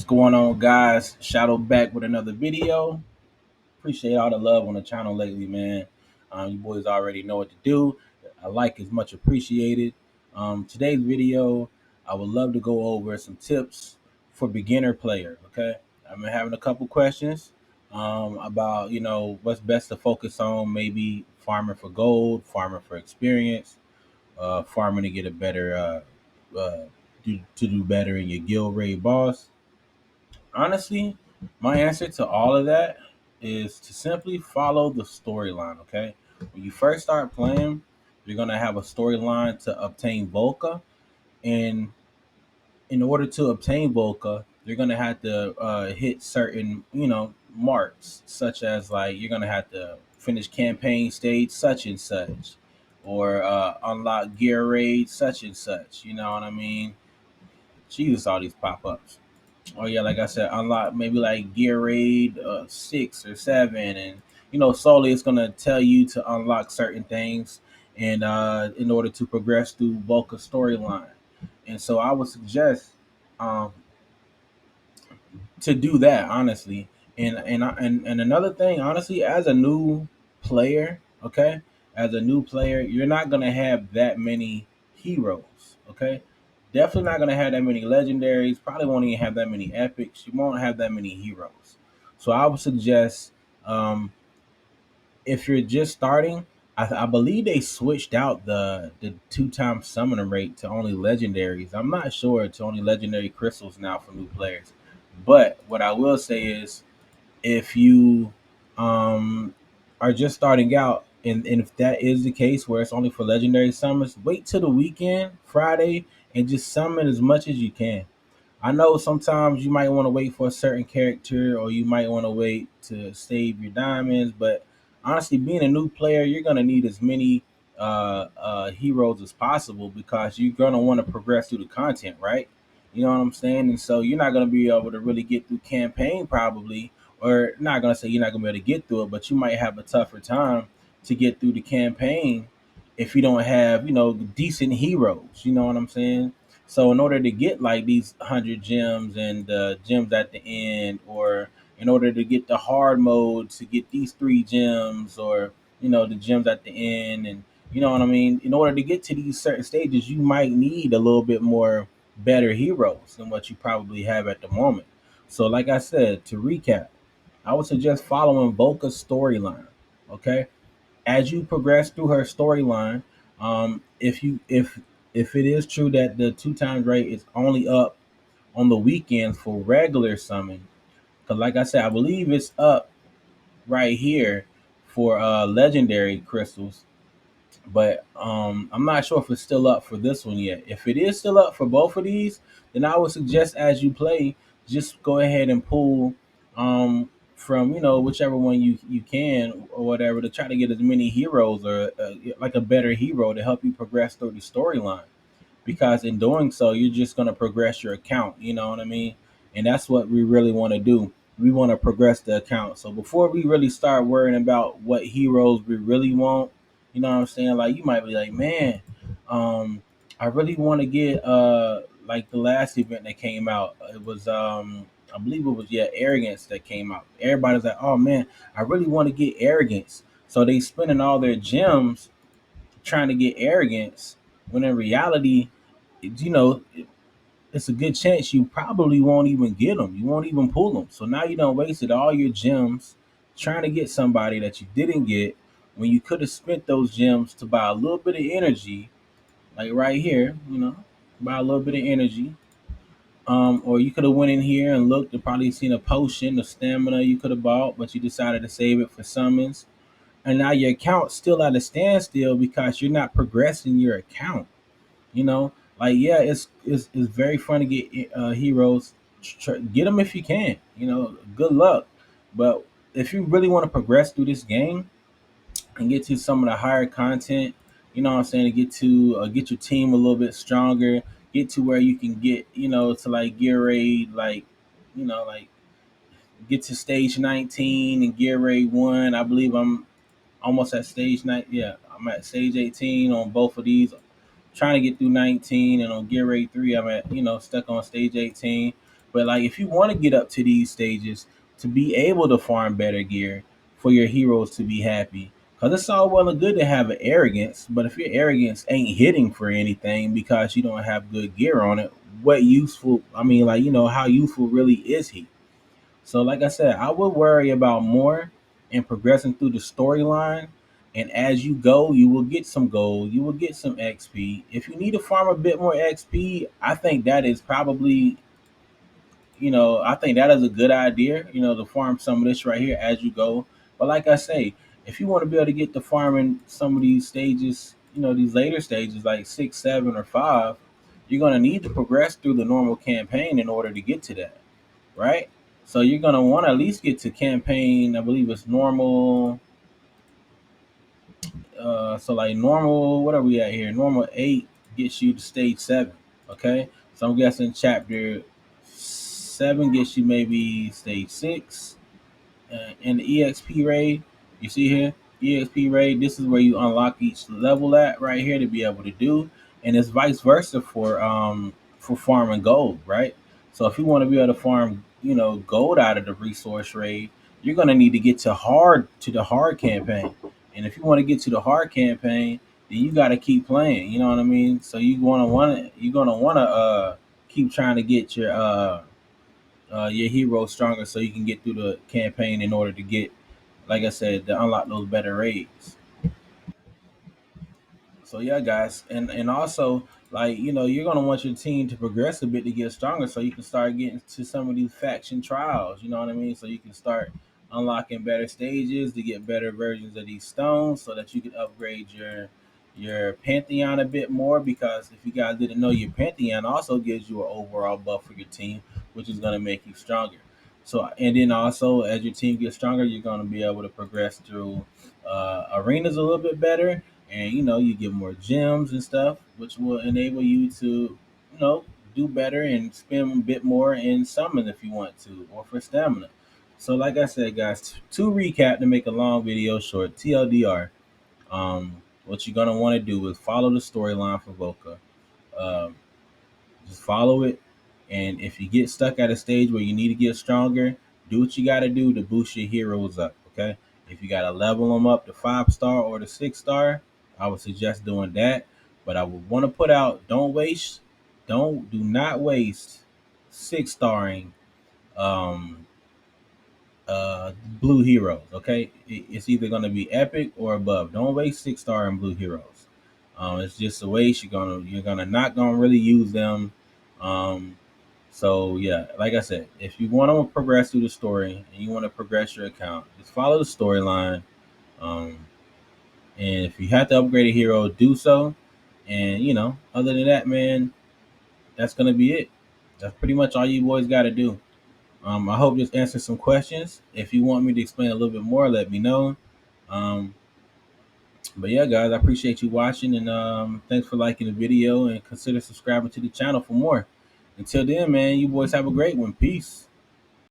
going on, guys? Shadow back with another video. Appreciate all the love on the channel lately, man. You boys already know what to do. A like is much appreciated. Today's video, I would love to go over some tips for beginner players. Okay, I've been having a couple questions about what's best to focus on. Maybe farming for gold, farming for experience, farming to get a better to do better in your guild raid boss. Honestly, my answer to all of that is to simply follow the storyline, okay? When you first start playing, you're going to have a storyline to obtain Volca. And in order to obtain Volca, you're going to have to hit certain, marks, such as like you're going to have to finish campaign stage such and such, or unlock gear raid such and such. You know what I mean? Jesus, all these pop ups. Oh yeah, like I said, unlock maybe like gear raid 6 or 7, and slowly it's gonna tell you to unlock certain things, and in order to progress through Volca's storyline. And so I would suggest um, to do that honestly. And another thing, honestly, as a new player, okay, as a new player, you're not gonna have that many heroes, okay. Definitely not gonna have that many legendaries. Probably won't even have that many epics. You won't have that many heroes. So I would suggest, if you're just starting, I believe they switched out the 2 times summoner rate to only legendaries. I'm not sure, to only legendary crystals now for new players. But what I will say is, if you um are just starting out, and if that is the case where it's only for legendary summons, wait till the weekend, Friday, and just summon as much as you can. I know sometimes you might want to wait for a certain character, or you might want to wait to save your diamonds, but honestly, being a new player, you're gonna need as many heroes as possible, because you're gonna want to progress through the content, right? You know what I'm saying? And so you're not gonna be able to really get through campaign probably, or not gonna say you're not gonna be able to get through it, but you might have a tougher time to get through the campaign if you don't have decent heroes. You know what I'm saying? So in order to get like these 100 gems and gems at the end, or in order to get the hard mode to get these 3 gems, or the gems at the end, and you know what I mean. In order to get to these certain stages, you might need a little bit more better heroes than what you probably have at the moment. So, like I said, to recap, I would suggest following Volca's storyline. Okay, as you progress through her storyline, if it is true that the 2 times rate is only up on the weekends for regular summon, because like I said, I believe it's up right here for legendary crystals, but I'm not sure if it's still up for this one yet. If it is still up for both of these, then I would suggest, as you play, just go ahead and pull from whichever one you can, or whatever, to try to get as many heroes, or like a better hero to help you progress through the storyline, because in doing so, you're just going to progress your account. You know what I mean? And that's what we really want to do. We want to progress the account. So before we really start worrying about what heroes we really want, you know what I'm saying? Like, you might be like, man, um, I really want to get like the last event that came out. It was I believe it was, yeah, arrogance that came out. Everybody's like, oh man, I really want to get arrogance. So they spending all their gems trying to get arrogance, when in reality, you know, it's a good chance you probably won't even get them. You won't even pull them. So now you done wasted all your gems trying to get somebody that you didn't get, when you could have spent those gems to buy a little bit of energy, like right here, buy a little bit of energy. Or you could have went in here and looked and probably seen a potion of stamina you could have bought, but you decided to save it for summons. And now your account's still at a standstill because you're not progressing your account. You know, like, yeah, it's very fun to get heroes. Get them if you can. Good luck. But if you really want to progress through this game and get to some of the higher content, you know what I'm saying, to get your team a little bit stronger, get to where you can get, to like gear raid, like, like get to stage 19 and gear raid 1. I believe I'm almost at stage 9. Yeah, I'm at stage 18 on both of these, trying to get through 19, and on gear rate 3, I'm at, stuck on stage 18. But like if you want to get up to these stages to be able to farm better gear for your heroes to be happy. Cause it's all well and good to have an arrogance, but if your arrogance ain't hitting for anything because you don't have good gear on it, what useful? I mean, like how useful really is he? So, like I said, I would worry about more and progressing through the storyline. And as you go, you will get some gold, you will get some XP. If you need to farm a bit more XP, I think that is probably, I think that is a good idea, to farm some of this right here as you go. But like I say, if you want to be able to get to farming some of these stages, these later stages like 6, 7, or 5, you're going to need to progress through the normal campaign in order to get to that, right? So you're gonna want to at least get to campaign. I believe it's normal. So like normal, what are we at here? Normal 8 gets you to stage 7. Okay, so I'm guessing chapter 7 gets you maybe stage 6. In the EXP raid, you see here, EXP raid, this is where you unlock each level at right here to be able to do, and it's vice versa for farming gold, right? So if you want to be able to farm, gold out of the resource raid, you're gonna need to get to the hard campaign, and if you want to get to the hard campaign, then you got to keep playing. You know what I mean? So you're gonna wanna keep trying to get your hero stronger so you can get through the campaign in order to get, like I said, to unlock those better raids. So yeah, guys, and also like you're gonna want your team to progress a bit to get stronger, so you can start getting to some of these faction trials. You know what I mean? So you can start unlocking better stages to get better versions of these stones, so that you can upgrade your pantheon a bit more. Because if you guys didn't know, your pantheon also gives you an overall buff for your team, which is gonna make you stronger. So and then also as your team gets stronger, you're gonna be able to progress through arenas a little bit better, and you get more gems and stuff, which will enable you to do better and spend a bit more in summon if you want to, or for stamina. So like I said, guys, to recap, to make a long video short, TLDR, what you're going to want to do is follow the storyline for Voka. um, just follow it. And if you get stuck at a stage where you need to get stronger, do what you got to do to boost your heroes up. Okay. If you got to level them up to 5 star or to 6 star, I would suggest doing that. But I would want to put out, do not waste 6 starring um, blue heroes. Okay. It's either going to be epic or above. Don't waste 6 star and blue heroes. It's just a waste. You're gonna not gonna really use them. Um, so yeah, like I said, if you want to progress through the story and you want to progress your account, just follow the storyline. Um, and if you have to upgrade a hero, do so. And other than that, man, that's gonna be it. That's pretty much all you boys got to do. I hope this answers some questions. If you want me to explain a little bit more, let me know. Um, but yeah, guys, I appreciate you watching, and thanks for liking the video, and consider subscribing to the channel for more. Until then, man, you boys have a great one. Peace.